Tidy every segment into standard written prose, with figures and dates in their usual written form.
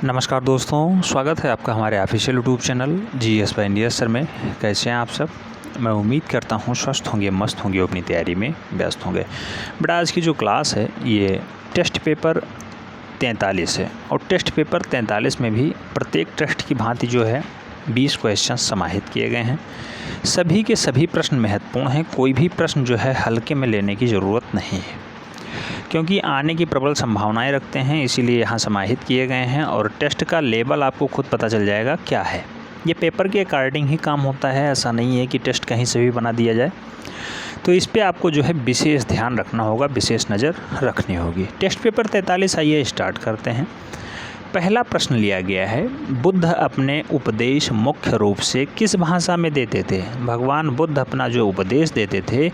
नमस्कार दोस्तों, स्वागत है आपका हमारे official YouTube channel GS by India sir में। कैसे हैं आप सब? मैं उम्मीद करता हूं स्वस्थ होंगे, मस्त होंगे, अपनी तैयारी में व्यस्त होंगे। बट आज की जो क्लास है ये टेस्ट पेपर 43 है और टेस्ट पेपर 43 में भी प्रत्येक टेस्ट की भांति जो है 20 क्वेश्चन समाहित किए गए हैं। सभी के सभी प्रश्न महत्वपूर्ण हैं, कोई भी प्रश्न जो है हल्के में लेने की ज़रूरत नहीं है क्योंकि आने की प्रबल संभावनाएं रखते हैं, इसीलिए यहाँ समाहित किए गए हैं। और टेस्ट का लेवल आपको खुद पता चल जाएगा क्या है। ये पेपर के अकॉर्डिंग ही काम होता है, ऐसा नहीं है कि टेस्ट कहीं से भी बना दिया जाए। तो इस पे आपको जो है विशेष ध्यान रखना होगा, विशेष नज़र रखनी होगी। टेस्ट पेपर 43 आइए स्टार्ट करते हैं। पहला प्रश्न लिया गया है, बुद्ध अपने उपदेश मुख्य रूप से किस भाषा में देते थे? भगवान बुद्ध अपना जो उपदेश देते थे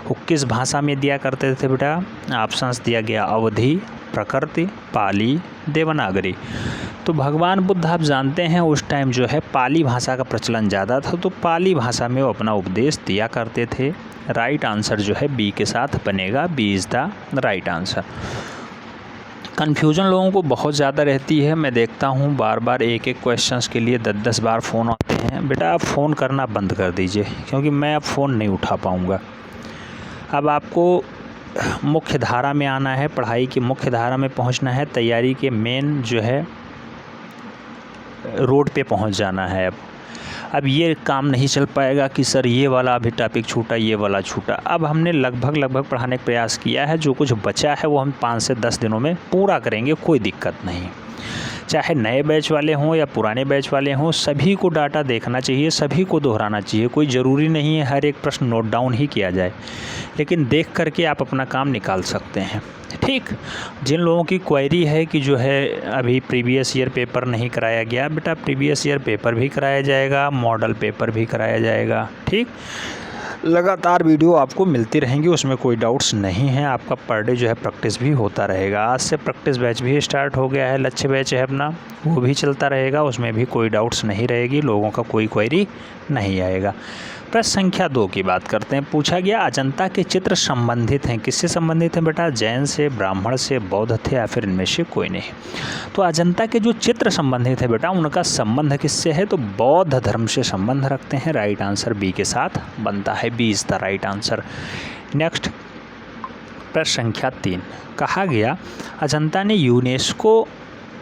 वो किस भाषा में दिया करते थे बेटा? ऑप्शंस दिया गया अवधी, प्रकृति, पाली, देवनागरी। तो भगवान बुद्ध आप जानते हैं उस टाइम जो है पाली भाषा का प्रचलन ज़्यादा था, तो पाली भाषा में वो अपना उपदेश दिया करते थे। राइट आंसर जो है बी के साथ बनेगा, B is the right answer. Confusion लोगों को बहुत ज़्यादा रहती है, मैं देखता हूँ बार बार एक एक क्वेश्चंस के लिए 10-10 बार फ़ोन आते हैं। बेटा आप फ़ोन करना बंद कर दीजिए क्योंकि मैं अब फ़ोन नहीं उठा पाऊँगा। अब आपको मुख्य धारा में आना है, पढ़ाई की मुख्य धारा में पहुँचना है, तैयारी के मेन जो है रोड पे पहुँच जाना है। अब ये काम नहीं चल पाएगा कि सर ये वाला अभी टॉपिक छूटा, ये वाला छूटा। अब हमने लगभग पढ़ाने का प्रयास किया है, जो कुछ बचा है वो हम 5 से 10 दिनों में पूरा करेंगे, कोई दिक्कत नहीं। चाहे नए बैच वाले हों या पुराने बैच वाले हों, सभी को डाटा देखना चाहिए, सभी को दोहराना चाहिए। कोई ज़रूरी नहीं है हर एक प्रश्न नोट डाउन ही किया जाए, लेकिन देख करके आप अपना काम निकाल सकते हैं। ठीक, जिन लोगों की क्वेरी है कि जो है अभी प्रीवियस ईयर पेपर नहीं कराया गया, बेटा प्रीवियस ईयर पेपर भी कराया जाएगा, मॉडल पेपर भी कराया जाएगा। ठीक, लगातार वीडियो आपको मिलती रहेंगी, उसमें कोई डाउट्स नहीं है। आपका पर डे जो है प्रैक्टिस भी होता रहेगा। आज से प्रैक्टिस बैच भी स्टार्ट हो गया है, लक्ष्य बैच है अपना, वो भी चलता रहेगा, उसमें भी कोई डाउट्स नहीं रहेगी, लोगों का कोई क्वेरी नहीं आएगा। प्रश्न संख्या 2 की बात करते हैं। पूछा गया अजंता के चित्र संबंधित हैं, किससे संबंधित हैं बेटा? जैन से, ब्राह्मण से, बौद्ध थे या फिर इनमें से कोई नहीं। तो अजंता के जो चित्र संबंधित है बेटा, उनका संबंध किससे है? तो बौद्ध धर्म से संबंध रखते हैं। राइट आंसर बी के साथ बनता है, B is the right answer. Next प्रश्न संख्या 3, कहा गया अजंता ने यूनेस्को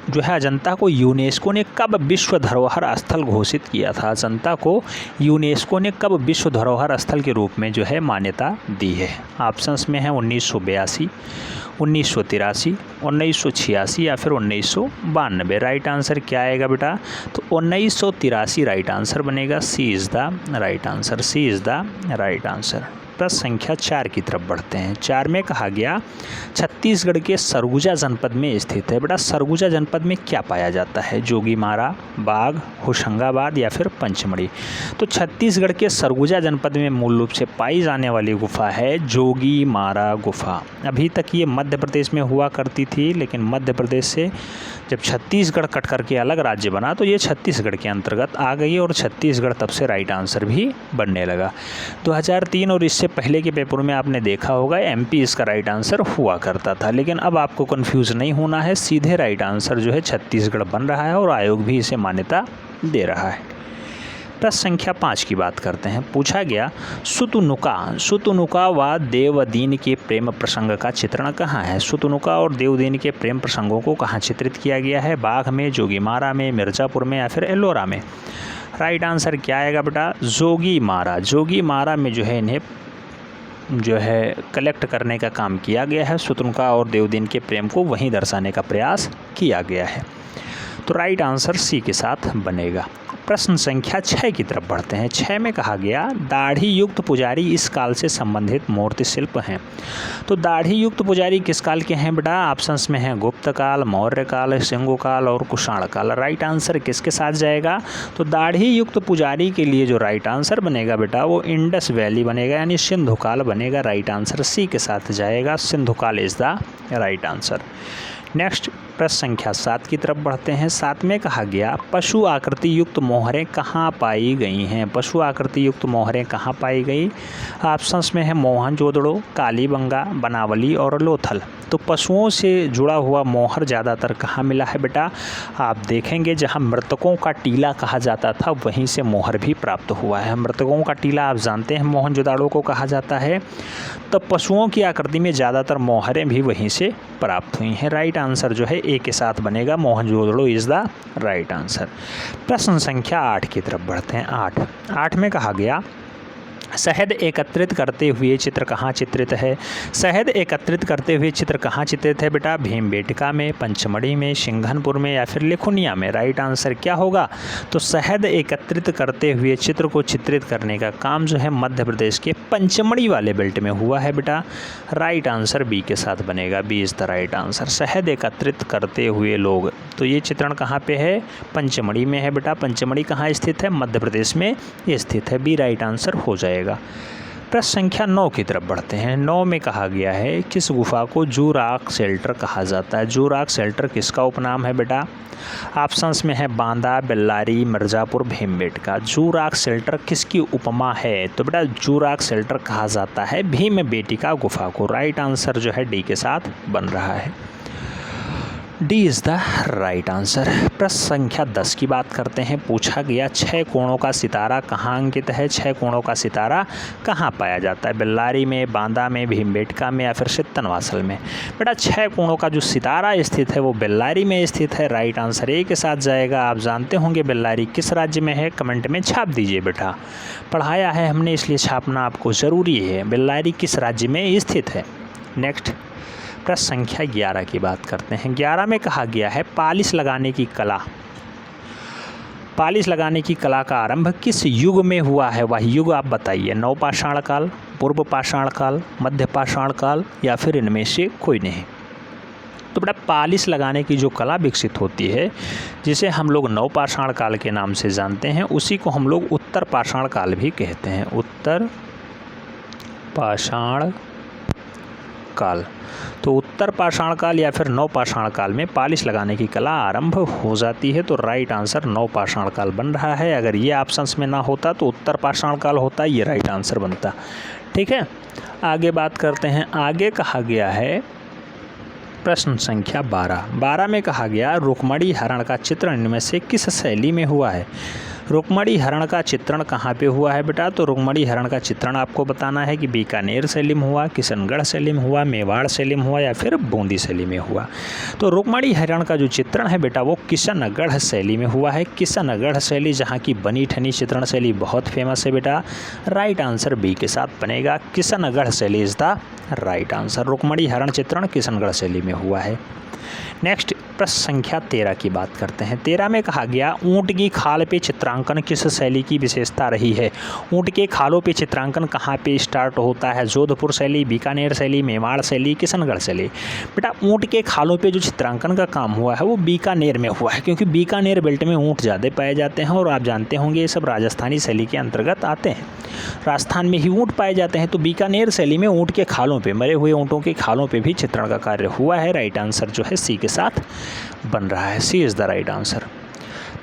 जो है अजंता को यूनेस्को ने कब विश्व धरोहर स्थल घोषित किया था? अजंता को यूनेस्को ने कब विश्व धरोहर स्थल के रूप में जो है मान्यता दी है? ऑप्शंस में है 1982, 1983, 1986 या फिर 1992। राइट आंसर क्या आएगा बेटा? तो 1983 राइट आंसर बनेगा, C is the right answer, C is the right answer. प्रश्न संख्या 4 की तरफ बढ़ते हैं। 4 में कहा गया छत्तीसगढ़ के सरगुजा जनपद में स्थित है। बेटा सरगुजा जनपद में क्या पाया जाता है? जोगीमारा, बाग, होशंगाबाद या फिर पंचमढ़ी। तो छत्तीसगढ़ के सरगुजा जनपद में मूल रूप से पाई जाने वाली गुफा है जोगीमारा गुफा। अभी तक ये मध्य प्रदेश में हुआ करती थी, लेकिन मध्य प्रदेश से जब छत्तीसगढ़ कट करके अलग राज्य बना तो ये छत्तीसगढ़ के अंतर्गत आ गई और छत्तीसगढ़ तब से राइट आंसर भी बनने लगा। 2003 और इससे पहले के पेपर में आपने देखा होगा एमपी इसका राइट आंसर हुआ करता था, लेकिन अब आपको कंफ्यूज नहीं होना है, सीधे राइट आंसर जो है छत्तीसगढ़ बन रहा है और आयोग भी इसे मान्यता दे रहा है। प्रश्न संख्या 5 की बात करते हैं। पूछा गया सुतुनुका व देवदीन के प्रेम प्रसंग का चित्रण कहाँ है? सुतुनुका और देवदीन के प्रेम प्रसंगों को कहाँ चित्रित किया गया है? बाग में, जोगीमारा में, मिर्ज़ापुर में या फिर एलोरा में। राइट आंसर क्या आएगा बेटा? जोगीमारा। जोगीमारा में जो है इन्हें जो है कलेक्ट करने का काम किया गया है। सुतुनुका और देवदीन के प्रेम को वहीं दर्शाने का प्रयास किया गया है। तो राइट आंसर सी के साथ बनेगा। प्रश्न संख्या 6 की तरफ बढ़ते हैं। 6 में कहा गया दाढ़ी युक्त पुजारी इस काल से संबंधित मूर्ति शिल्प हैं। तो दाढ़ी युक्त पुजारी किस काल के हैं बेटा? ऑप्शंस में है गुप्त काल, मौर्य काल, सिंधु काल और कुषाण काल। राइट आंसर किसके साथ जाएगा? तो दाढ़ी युक्त पुजारी के लिए जो राइट आंसर बनेगा बेटा वो इंडस वैली बनेगा, यानी सिंधु काल बनेगा। राइट आंसर सी के साथ जाएगा, सिंधु काल is the right answer. Next प्रश्न संख्या 7 की तरफ बढ़ते हैं। 7 में कहा गया पशु आकृति युक्त मोहरें कहाँ पाई गई हैं। पशु आकृति युक्त मोहरें कहाँ पाई गई। ऑप्शंस में है मोहनजोदड़ो, कालीबंगा, बनावली और लोथल। तो पशुओं से जुड़ा हुआ मोहर ज़्यादातर कहाँ मिला है बेटा। आप देखेंगे जहाँ मृतकों का टीला कहा जाता था वहीं से मोहर भी प्राप्त हुआ है। मृतकों का टीला आप जानते हैं मोहनजोदड़ो को कहा जाता है। तो पशुओं की आकृति में ज़्यादातर मोहरें भी वहीं से प्राप्त हुई हैं। राइट आंसर जो है ए के साथ बनेगा, Mohenjodaro is the right answer. प्रश्न संख्या 8 की तरफ बढ़ते हैं। 8 में कहा गया शहद एकत्रित करते हुए चित्र कहाँ चित्रित है। शहद एकत्रित करते हुए चित्र कहाँ चित्रित है बेटा। भीमबेटका में, पंचमढ़ी में, सिंघनपुर में या फिर लिखुनिया में। राइट आंसर क्या होगा। तो शहद एकत्रित करते हुए चित्र को चित्रित करने का काम जो है मध्य प्रदेश के पंचमढ़ी वाले बेल्ट में हुआ है बेटा। राइट आंसर बी के साथ बनेगा, B is the right answer. शहद एकत्रित करते हुए लोग, तो ये चित्रण कहाँ पे है, पंचमढ़ी में है बेटा। पंचमढ़ी कहाँ स्थित है, मध्य प्रदेश में स्थित है। बी राइट आंसर हो जाएगा। प्रश्न संख्या 9 की तरफ बढ़ते हैं। 9 में कहा गया है किस गुफा को जू रॉक शेल्टर कहा जाता है। जू रॉक शेल्टर किसका उपनाम है बेटा। ऑप्शंस में है बांदा, बेल्लारी, मिर्ज़ापुर, भीमबेटका। जू रॉक शेल्टर किसकी उपमा है। तो बेटा जू रॉक शेल्टर कहा जाता है भीमबेटका गुफा को। राइट आंसर जो है डी के साथ बन रहा है, D is the right answer. प्रश्न संख्या 10 की बात करते हैं। पूछा गया 6 कोणों का सितारा कहाँ अंकित है। 6 कोणों का सितारा कहाँ पाया जाता है। बेल्लारी में, बांदा में, भीमबेटका में या फिर सित्तनवासल में। बेटा 6 कोणों का जो सितारा स्थित है वो बेल्लारी में स्थित है। राइट आंसर ए के साथ जाएगा। आप जानते होंगे बेल्लारी किस राज्य में है, कमेंट में छाप दीजिए बेटा। पढ़ाया है हमने इसलिए छापना आपको ज़रूरी है। बेल्लारी किस राज्य में स्थित है। नेक्स्ट प्रश्न संख्या 11 की बात करते हैं। 11 में कहा गया है पालिश लगाने की कला। पालिश लगाने की कला का आरंभ किस युग में हुआ है, वह युग आप बताइए। नवपाषाण काल, पूर्व पाषाण काल, मध्य पाषाण काल या फिर इनमें से कोई नहीं। तो बेटा पालिश लगाने की जो कला विकसित होती है जिसे हम लोग नवपाषाण काल के नाम से जानते हैं, उसी को हम लोग उत्तर पाषाण काल भी कहते हैं। उत्तर पाषाण काल। तो उत्तर पाषाण काल या फिर नवपाषाण काल में पालिश लगाने की कला आरंभ हो जाती है। तो राइट आंसर नवपाषाण काल बन रहा है। अगर ये ऑप्शंस में ना होता तो उत्तर पाषाण काल होता, ये राइट आंसर बनता। ठीक है, आगे बात करते हैं। आगे कहा गया है प्रश्न संख्या 12 में कहा गया रुक्मणी हरण का चित्रण इनमें से किस शैली में हुआ है। रुक्मणी हरण का चित्रण कहाँ पे हुआ है बेटा। तो रुक्मणी हरण का चित्रण आपको बताना है कि बीकानेर शैली में हुआ, किशनगढ़ शैली में हुआ, मेवाड़ शैली में हुआ या फिर बूंदी शैली में हुआ। तो रुक्मणी हरण का जो चित्रण है बेटा वो किशनगढ़ शैली में हुआ है। किशनगढ़ शैली जहाँ की बनी ठनी चित्रण शैली बहुत फेमस है बेटा। राइट आंसर बी के साथ बनेगा, किशनगढ़ शैली is the right answer. Rukmini हरण चित्रण किशनगढ़ शैली में हुआ है। नेक्स्ट प्रश्न संख्या 13 की बात करते हैं। 13 में कहा गया ऊँट की खाल पे चित्रांकन किस शैली की विशेषता रही है। ऊँट के खालों पे चित्रांकन कहाँ पे स्टार्ट होता है। जोधपुर शैली, बीकानेर शैली, मेवाड़ शैली, किशनगढ़ शैली। बेटा ऊँट के खालों पे जो चित्रांकन का काम हुआ है वो बीकानेर में हुआ है, क्योंकि बीकानेर बेल्ट में ऊँट ज़्यादा पाए जाते हैं और आप जानते होंगे ये सब राजस्थानी शैली के अंतर्गत आते हैं। राजस्थान में ही ऊँट पाए जाते हैं, तो बीकानेर शैली में ऊँट के खालों पे, मरे हुए ऊँटों के खालों पे भी चित्रण का कार्य हुआ है। राइट आंसर जो है सी के साथ बन रहा है, सी इज़ द राइट आंसर।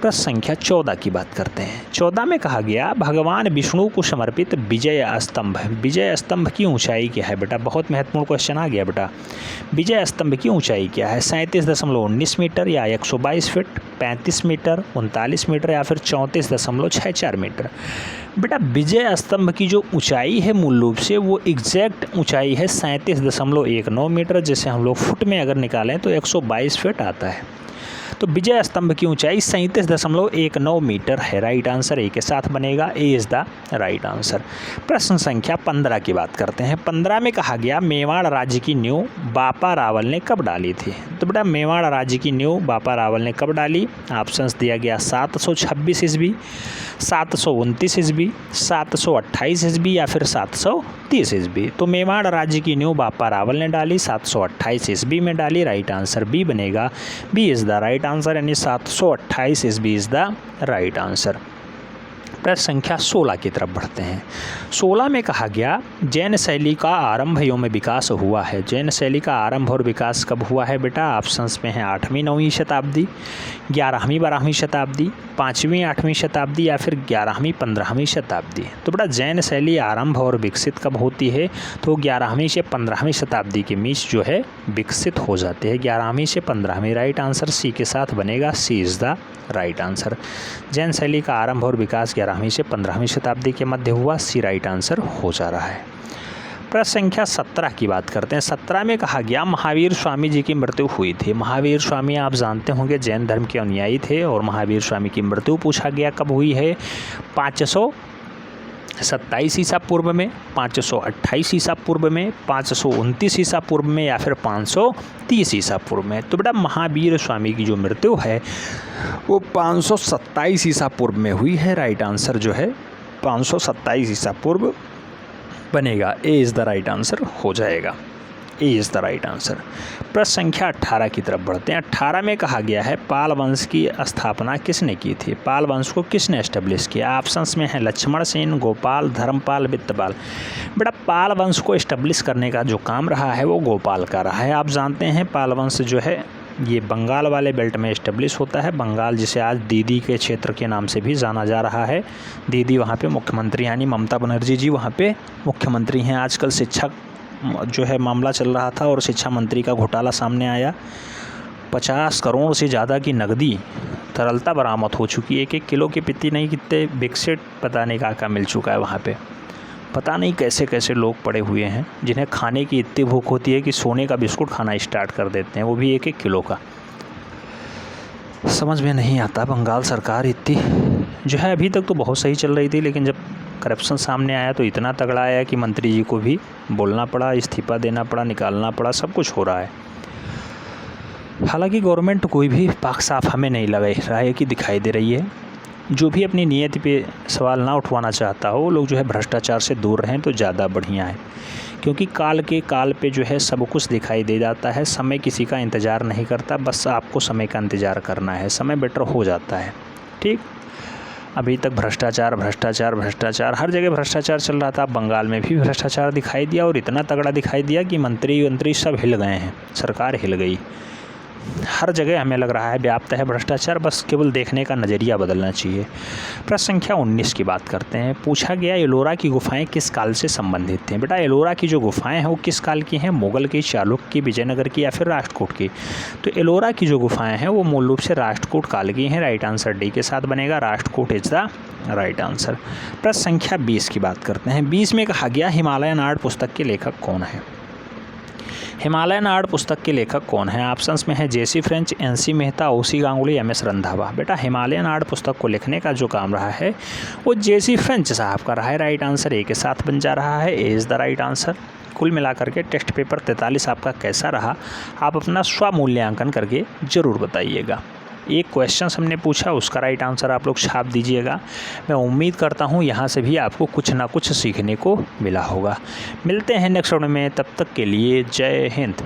प्रश्न संख्या 14 की बात करते हैं। 14 में कहा गया भगवान विष्णु को समर्पित विजय स्तंभ। विजय स्तंभ की ऊंचाई क्या है बेटा। बहुत महत्वपूर्ण क्वेश्चन आ गया बेटा। विजय स्तंभ की ऊंचाई क्या है। 37.19 मीटर या 122 फीट, 35 मीटर, 39 मीटर या फिर 34.64 मीटर। बेटा विजय स्तंभ की जो ऊंचाई है मूल रूप से वो एग्जैक्ट ऊंचाई है 37.19 मीटर, जिसे हम लोग फुट में अगर निकालें तो 122 फीट आता है। तो विजय स्तंभ की ऊंचाई 37.19 मीटर है। राइट आंसर ए के साथ बनेगा, A is the right answer. प्रश्न संख्या 15 की बात करते हैं। 15 में कहा गया मेवाड़ राज्य की नींव बापा रावल ने कब डाली थी। तो बेटा मेवाड़ राज्य की नींव बापा रावल ने कब डाली। ऑप्शंस दिया गया 726 ईस्वी, 729 ईस्वी, 728 ईस्वी या फिर 730 ईस्वी। तो मेवाड़ राज्य की नींव बापा रावल ने डाली 728 ईस्वी में डाली। राइट आंसर बी बनेगा, B is the right answer, यानी 728 ईस्वी इज़ द राइट आंसर। प्रश्न संख्या 16 की तरफ बढ़ते हैं। 16 में कहा गया जैन शैली का आरंभियों में विकास हुआ है। जैन शैली का आरंभ और विकास कब हुआ है बेटा? ऑप्शंस में है 8वीं-9वीं शताब्दी, 11वीं-12वीं शताब्दी, 5वीं-8वीं शताब्दी या फिर 11वीं-15वीं शताब्दी। तो बेटा जैन शैली आरंभ और विकसित कब होती है? तो 11वीं से 15वीं शताब्दी के बीच जो है विकसित हो जाते हैं। 11वीं से 15वीं, राइट आंसर सी के साथ बनेगा, C is the right answer. Jain शैली का आरंभ और विकास 11वीं से 15वीं शताब्दी के मध्य हुआ, सी राइट आंसर हो जा रहा है। प्रश्न संख्या 17 की बात करते हैं। 17 में कहा गया महावीर स्वामी जी की मृत्यु हुई थी। महावीर स्वामी आप जानते होंगे जैन धर्म के अनुयायी थे और महावीर स्वामी की मृत्यु पूछा गया कब हुई है? 527 ईसा पूर्व में, 528 ईसा पूर्व में, 529 ईसा पूर्व में या फिर 530 ईसा पूर्व में। तो बेटा महावीर स्वामी की जो मृत्यु है वो 527 ईसा पूर्व में हुई है। राइट आंसर जो है 527 ईसा पूर्व बनेगा, A is the right answer हो जाएगा, A is the right answer. प्रश्न संख्या 18 की तरफ बढ़ते हैं। 18 में कहा गया है पाल वंश की स्थापना किसने की थी? पाल वंश को किसने एस्टेब्लिश किया? ऑप्शंस में है लक्ष्मण सेन, गोपाल, धर्मपाल, वित्तपाल। बेटा पाल वंश को एस्टेब्लिश करने का जो काम रहा है वो गोपाल का रहा है। आप जानते हैं पाल वंश जो है ये बंगाल वाले बेल्ट में एस्टेब्लिश होता है। बंगाल जिसे आज दीदी के क्षेत्र के नाम से भी जाना जा रहा है। दीदी वहाँ पे मुख्यमंत्री यानी ममता बनर्जी जी वहाँ पे मुख्यमंत्री हैं। आजकल शिक्षा जो है मामला चल रहा था और शिक्षा मंत्री का घोटाला सामने आया। 50 करोड़ से ज़्यादा की नकदी तरलता बरामद हो चुकी है। 1-1 किलो की पित्ती नहीं, कितने बिस्किट पता नहीं क्या मिल चुका है वहाँ पे। पता नहीं कैसे कैसे लोग पड़े हुए हैं जिन्हें खाने की इतनी भूख होती है कि सोने का बिस्कुट खाना स्टार्ट कर देते हैं, वो भी 1-1 किलो का। समझ में नहीं आता बंगाल सरकार इतनी जो है। अभी तक तो बहुत सही चल रही थी, लेकिन जब करप्शन सामने आया तो इतना तगड़ा आया कि मंत्री जी को भी बोलना पड़ा, इस्तीफा देना पड़ा, निकालना पड़ा, सब कुछ हो रहा है। हालांकि गवर्नमेंट कोई भी पाक साफ हमें नहीं लग रहा है कि दिखाई दे रही है। जो भी अपनी नियति पे सवाल ना उठवाना चाहता हो वो लोग जो है भ्रष्टाचार से दूर रहें तो ज़्यादा बढ़िया है, क्योंकि काल पे जो है सब कुछ दिखाई दे जाता है। समय किसी का इंतज़ार नहीं करता, बस आपको समय का इंतज़ार करना है, समय बेटर हो जाता है। ठीक, अभी तक भ्रष्टाचार भ्रष्टाचार भ्रष्टाचार हर जगह भ्रष्टाचार चल रहा था। बंगाल में भी भ्रष्टाचार दिखाई दिया और इतना तगड़ा दिखाई दिया कि मंत्री सब हिल गए हैं, सरकार हिल गई। हर जगह हमें लग रहा है व्याप्त है भ्रष्टाचार, बस केवल देखने का नज़रिया बदलना चाहिए। प्रश्न संख्या 19 की बात करते हैं। पूछा गया एलोरा की गुफाएं किस काल से संबंधित थीं? बेटा एलोरा की जो गुफाएं हैं वो किस काल की हैं? मुगल की, चालुक्य की, विजयनगर की या फिर राष्ट्रकूट की? तो एलोरा की जो गुफाएं हैं वो मूल रूप से राष्ट्रकूट काल की हैं। राइट आंसर डी के साथ बनेगा, Rashtrakuta is the right answer. प्रश्न संख्या 20 की बात करते हैं। 20 में कहा गया हिमालयन आर्ट पुस्तक के लेखक कौन है? हिमालयन आर्ट पुस्तक के लेखक कौन है? ऑप्शंस में है जेसी फ्रेंच, एनसी मेहता, ओसी गांगुली, एमएस रंधावा। बेटा हिमालयन आर्ट पुस्तक को लिखने का जो काम रहा है वो जेसी फ्रेंच साहब का रहा है। राइट आंसर ए के साथ बन जा रहा है, A is the right answer. कुल मिलाकर के टेस्ट पेपर 43 आपका कैसा रहा, आप अपना स्वमूल्यांकन करके ज़रूर बताइएगा। एक क्वेश्चन हमने पूछा, उसका राइट आंसर आप लोग छाप दीजिएगा। मैं उम्मीद करता हूँ यहाँ से भी आपको कुछ ना कुछ सीखने को मिला होगा। मिलते हैं नेक्स्ट वीडियो में, तब तक के लिए जय हिंद।